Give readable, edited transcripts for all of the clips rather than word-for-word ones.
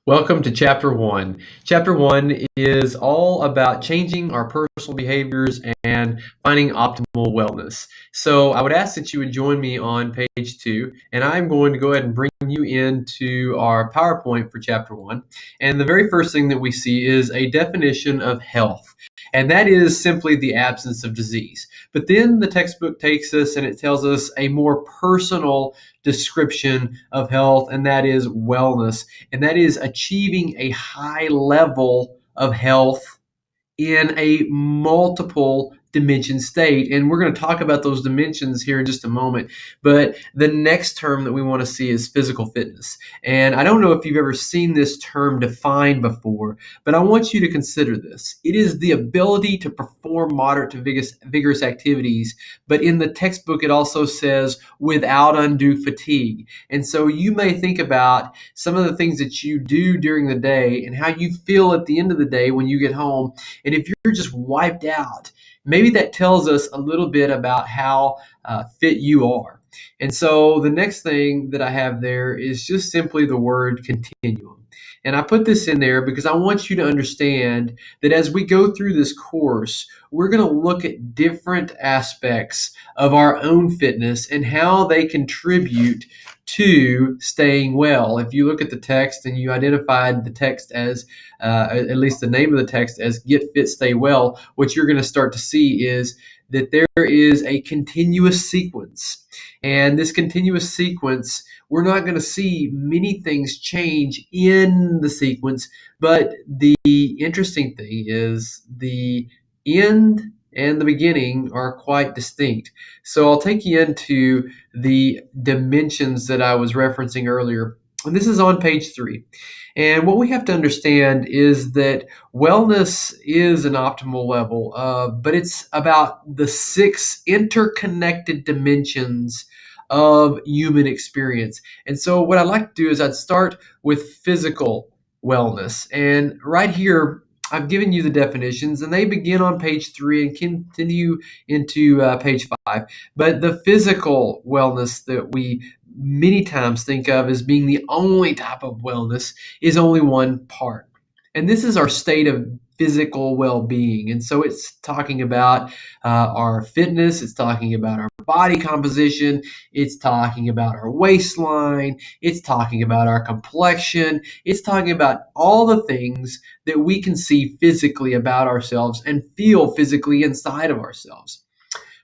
Welcome to Chapter 1. Chapter 1 is all about changing our personal behaviors and finding optimal wellness. So I would ask that you would join me on page 2, and I'm going to go ahead and bring you into our PowerPoint for Chapter 1. And the very first thing that we see is a definition of health, and that is simply the absence of disease. But then the textbook takes us and it tells us a more personal description of health, and that is wellness, and that is achieving a high level of health in a multiple dimension state. And we're going to talk about those dimensions here in just a moment. But the next term that we want to see is physical fitness. And I don't know if you've ever seen this term defined before, but I want you to consider this. It is the ability to perform moderate to vigorous activities, but in the textbook it also says without undue fatigue. And so you may think about some of the things that you do during the day and how you feel at the end of the day when you get home. And if you're just wiped out, maybe that tells us a little bit about how fit you are. And so the next thing that I have there is just simply the word continuum. And I put this in there because I want you to understand that as we go through this course, we're going to look at different aspects of our own fitness and how they contribute to staying well. If you look at the text and you identified the text as, at least the name of the text as Get Fit, Stay Well, what you're going to start to see is that there is a continuous sequence. And this continuous sequence, we're not going to see many things change in the sequence, but the interesting thing is the end and the beginning are quite distinct. So I'll take you into the dimensions that I was referencing earlier. And this is on page 3. And what we have to understand is that wellness is an optimal level, but it's about the 6 interconnected dimensions of human experience. And so what I'd like to do is I'd start with physical wellness. And right here, I've given you the definitions, and they begin on page 3 and continue into page 5. But the physical wellness that we many times think of as being the only type of wellness is only one part. And this is our state of physical well-being. And so it's talking about our fitness, it's talking about our body composition, it's talking about our waistline, it's talking about our complexion, it's talking about all the things that we can see physically about ourselves and feel physically inside of ourselves.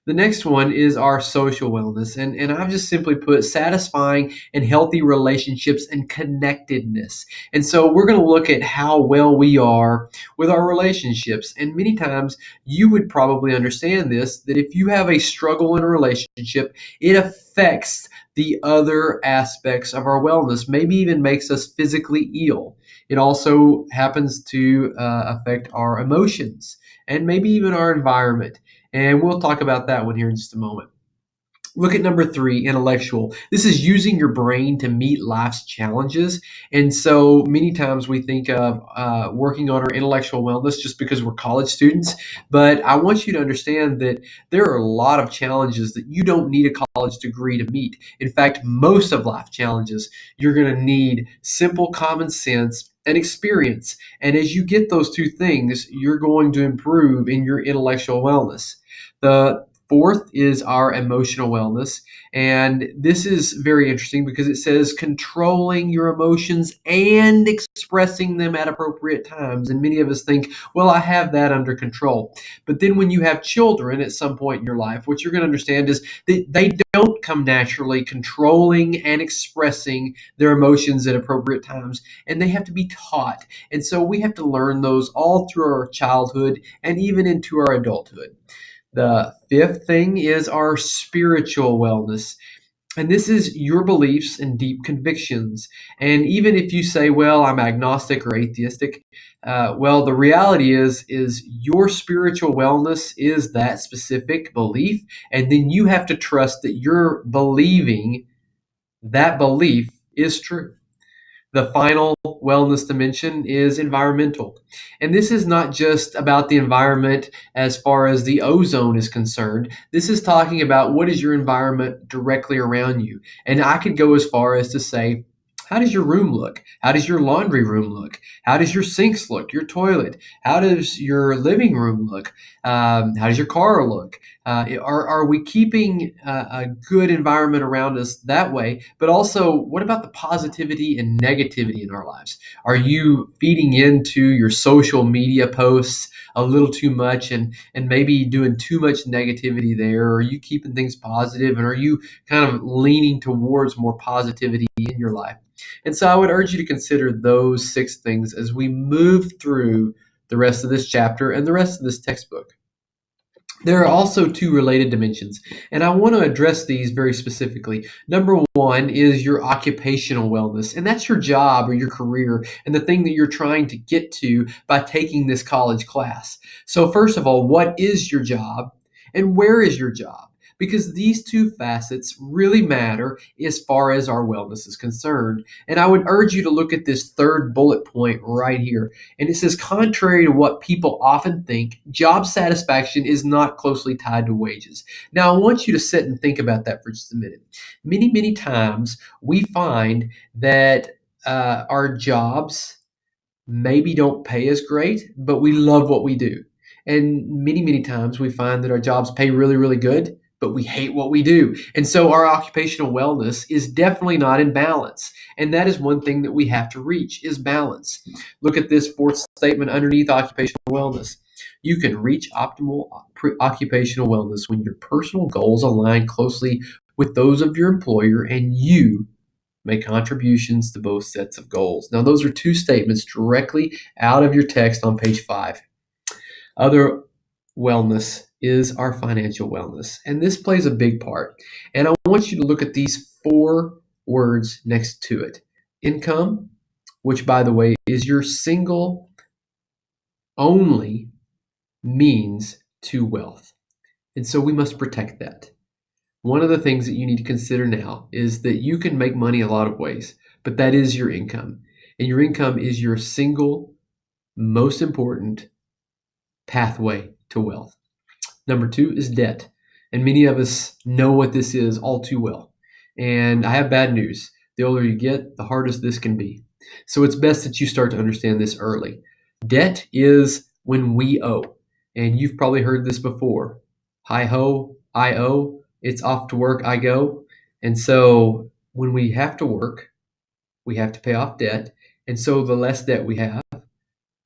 The next one is our social wellness, and I've just simply put satisfying and healthy relationships and connectedness. And so we're going to look at how well we are with our relationships. And many times you would probably understand this, that if you have a struggle in a relationship, it affects the other aspects of our wellness, maybe even makes us physically ill. It also happens to affect our emotions and maybe even our environment. And we'll talk about that one here in just a moment. Look at number 3, intellectual. This is using your brain to meet life's challenges. And so many times we think of working on our intellectual wellness just because we're college students. But I want you to understand that there are a lot of challenges that you don't need a college degree to meet. In fact, most of life challenges, you're going to need simple common sense and experience. And as you get those two things, you're going to improve in your intellectual wellness. The 4th is our emotional wellness. And this is very interesting because it says controlling your emotions and expressing them at appropriate times. And many of us think, well, I have that under control. But then when you have children at some point in your life, what you're going to understand is that they don't come naturally controlling and expressing their emotions at appropriate times. And they have to be taught. And so we have to learn those all through our childhood and even into our adulthood. The 5th thing is our spiritual wellness. And this is your beliefs and deep convictions. And even if you say, well, I'm agnostic or atheistic, well, the reality is your spiritual wellness is that specific belief. And then you have to trust that you're believing that belief is true. The final wellness dimension is environmental. And this is not just about the environment as far as the ozone is concerned. This is talking about what is your environment directly around you. And I could go as far as to say How does your room look? How does your laundry room look? How does your sinks look? Your toilet? How does your living room look? How does your car look? Are we keeping a good environment around us that way? But also, what about the positivity and negativity in our lives? Are you feeding into your social media posts a little too much and maybe doing too much negativity there? Or are you keeping things positive, and are you kind of leaning towards more positivity in your life? And so I would urge you to consider those 6 things as we move through the rest of this chapter and the rest of this textbook. There are also 2 related dimensions, and I want to address these very specifically. Number one is your occupational wellness, and that's your job or your career and the thing that you're trying to get to by taking this college class. So, first of all, what is your job and where is your job? Because these 2 facets really matter as far as our wellness is concerned. And I would urge you to look at this 3rd bullet point right here. And it says, contrary to what people often think, job satisfaction is not closely tied to wages. Now, I want you to sit and think about that for just a minute. Many, many times we find that our jobs maybe don't pay as great, but we love what we do. And many, many times we find that our jobs pay really, really good, but we hate what we do. And so our occupational wellness is definitely not in balance. And that is one thing that we have to reach is balance. Look at this 4th statement underneath occupational wellness. You can reach optimal occupational wellness when your personal goals align closely with those of your employer and you make contributions to both sets of goals. Now, those are 2 statements directly out of your text on page 5. Other wellness is our financial wellness, and this plays a big part. And I want you to look at these 4 words next to it. Income, which, by the way, is your single only means to wealth. And so we must protect that. One of the things that you need to consider now is that you can make money a lot of ways, but that is your income. And your income is your single most important pathway to wealth. Number 2 is debt. And many of us know what this is all too well. And I have bad news. The older you get, the hardest this can be. So it's best that you start to understand this early. Debt is when we owe. And you've probably heard this before. Hi ho, I owe. It's off to work, I go. And so when we have to work, we have to pay off debt. And so the less debt we have,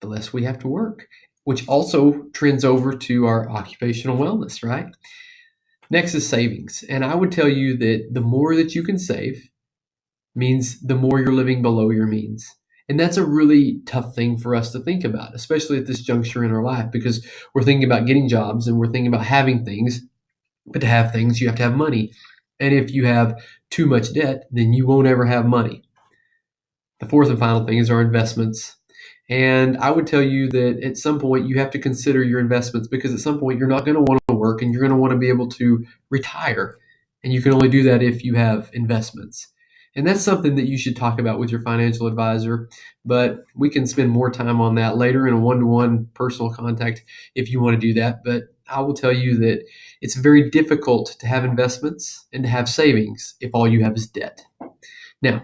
the less we have to work, which also trends over to our occupational wellness, right? Next is savings. And I would tell you that the more that you can save means the more you're living below your means. And that's a really tough thing for us to think about, especially at this juncture in our life, because we're thinking about getting jobs and we're thinking about having things. But to have things, you have to have money. And if you have too much debt, then you won't ever have money. The 4th and final thing is our investments. And I would tell you that at some point you have to consider your investments, because at some point you're not going to want to work and you're going to want to be able to retire. And you can only do that if you have investments. And that's something that you should talk about with your financial advisor. But we can spend more time on that later in a one-to-one personal contact if you want to do that. But I will tell you that it's very difficult to have investments and to have savings if all you have is debt. Now,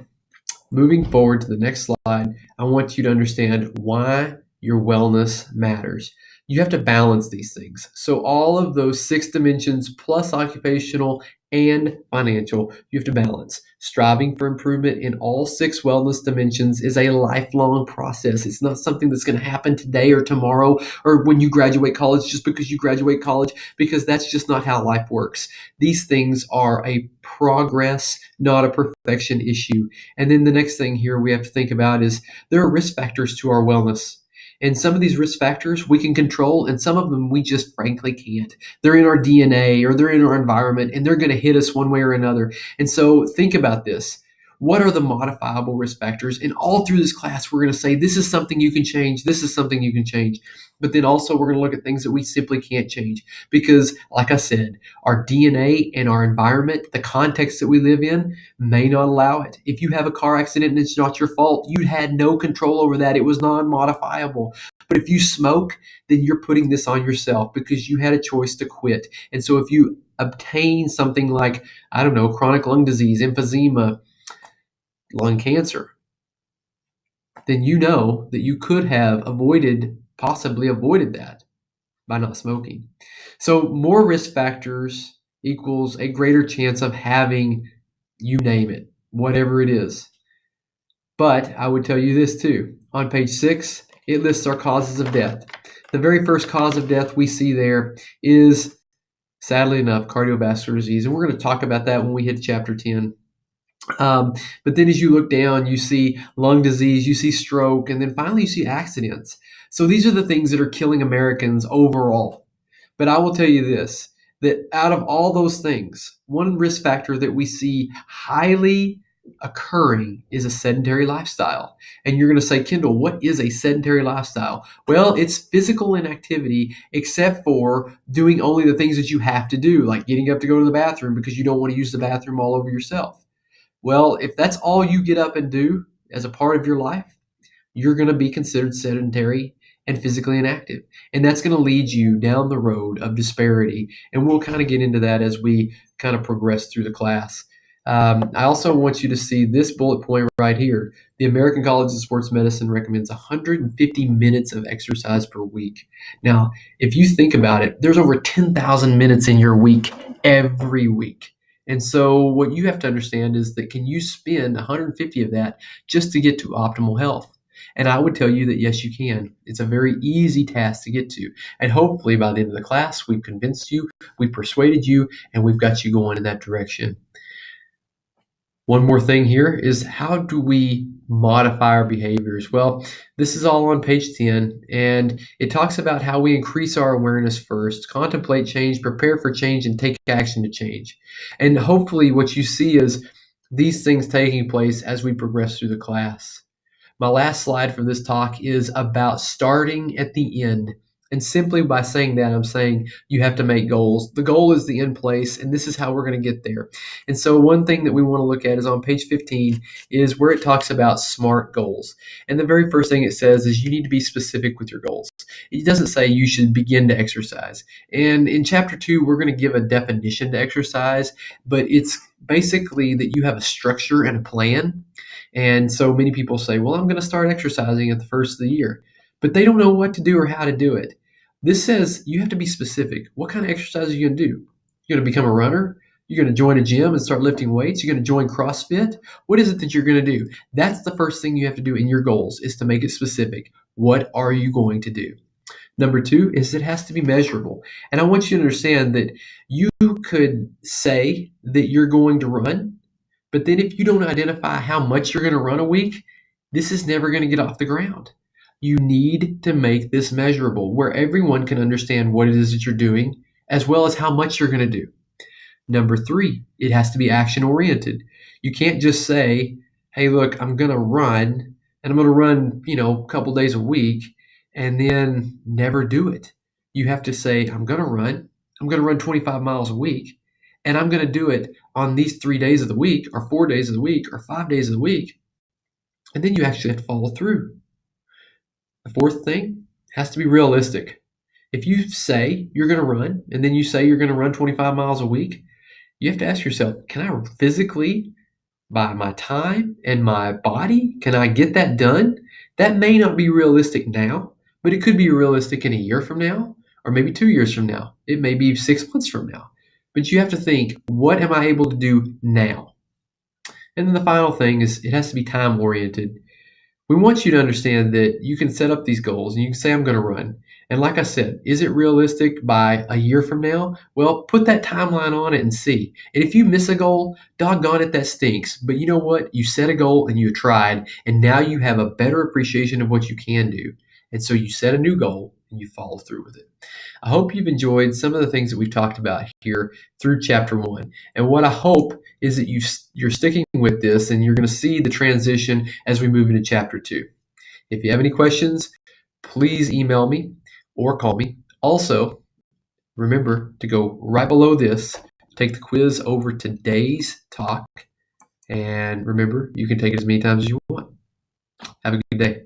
moving forward to the next slide, I want you to understand why your wellness matters. You have to balance these things. So all of those 6 dimensions plus occupational and financial, you have to balance. Striving for improvement in all 6 wellness dimensions is a lifelong process. It's not something that's going to happen today or tomorrow or when you graduate college just because you graduate college, because that's just not how life works. These things are a progress, not a perfection issue. And then the next thing here we have to think about is there are risk factors to our wellness. And some of these risk factors we can control, and some of them we just frankly can't. They're in our DNA or they're in our environment, and they're going to hit us one way or another. And so think about this. What are the modifiable risk factors? And all through this class, we're going to say, this is something you can change. This is something you can change. But then also we're going to look at things that we simply can't change because, like I said, our DNA and our environment, the context that we live in, may not allow it. If you have a car accident and it's not your fault, you had no control over that. It was non-modifiable. But if you smoke, then you're putting this on yourself because you had a choice to quit. And so if you obtain something like, I don't know, chronic lung disease, emphysema, lung cancer, then you know that you could have possibly avoided that by not smoking. So more risk factors equals a greater chance of having, you name it, whatever it is. But I would tell you this too. On page 6, it lists our causes of death. The very first cause of death we see there is, sadly enough, cardiovascular disease. And we're going to talk about that when we hit chapter 10. But then as you look down, you see lung disease, you see stroke, and then finally you see accidents. So these are the things that are killing Americans overall. But I will tell you this, that out of all those things, one risk factor that we see highly occurring is a sedentary lifestyle. And you're going to say, Kendall, what is a sedentary lifestyle? Well, it's physical inactivity except for doing only the things that you have to do, like getting up to go to the bathroom because you don't want to use the bathroom all over yourself. Well, if that's all you get up and do as a part of your life, you're going to be considered sedentary and physically inactive. And that's going to lead you down the road of disparity. And we'll kind of get into that as we kind of progress through the class. I also want you to see this bullet point right here. The American College of Sports Medicine recommends 150 minutes of exercise per week. Now, if you think about it, there's over 10,000 minutes in your week every week. And so what you have to understand is that can you spend 150 of that just to get to optimal health? And I would tell you that yes, you can. It's a very easy task to get to. And hopefully by the end of the class, we've convinced you, we've persuaded you, and we've got you going in that direction. One more thing here is how do we modify our behaviors? Well, this is all on page 10, and it talks about how we increase our awareness first, contemplate change, prepare for change, and take action to change. And hopefully what you see is these things taking place as we progress through the class. My last slide for this talk is about starting at the end. And simply by saying that, I'm saying you have to make goals. The goal is the end place, and this is how we're going to get there. And so one thing that we want to look at is on page 15 is where it talks about SMART goals. And the very first thing it says is you need to be specific with your goals. It doesn't say you should begin to exercise. And in chapter 2, we're going to give a definition to exercise, but it's basically that you have a structure and a plan. And so many people say, well, I'm going to start exercising at the first of the year, but they don't know what to do or how to do it. This says you have to be specific. What kind of exercise are you going to do? You're going to become a runner? You're going to join a gym and start lifting weights? You're going to join CrossFit? What is it that you're going to do? That's the first thing you have to do in your goals is to make it specific. What are you going to do? Number 2 is it has to be measurable. And I want you to understand that you could say that you're going to run, but then if you don't identify how much you're going to run a week, this is never going to get off the ground. You need to make this measurable where everyone can understand what it is that you're doing as well as how much you're going to do. Number 3, it has to be action oriented. You can't just say, hey, look, I'm going to run and I'm going to run, a couple days a week and then never do it. You have to say, I'm going to run 25 miles a week. And I'm going to do it on these 3 days of the week or 4 days of the week or 5 days of the week. And then you actually have to follow through. The fourth thing has to be realistic. If you say you're going to run and then you say you're going to run 25 miles a week, you have to ask yourself, can I physically, by my time and my body, can I get that done? That may not be realistic now, but it could be realistic in a year from now or maybe 2 years from now. It may be 6 months from now. But you have to think, what am I able to do now? And then the final thing is it has to be time oriented. We want you to understand that you can set up these goals and you can say, I'm going to run. And like I said, is it realistic by a year from now? Well, put that timeline on it and see. And if you miss a goal, doggone it, that stinks. But you know what? You set a goal and you tried, and now you have a better appreciation of what you can do. And so you set a new goal and you follow through with it. I hope you've enjoyed some of the things that we've talked about here through chapter 1. And what I hope is that you're sticking with this and you're going to see the transition as we move into chapter 2. If you have any questions, please email me or call me. Also, remember to go right below this, take the quiz over today's talk, and remember, you can take it as many times as you want. Have a good day.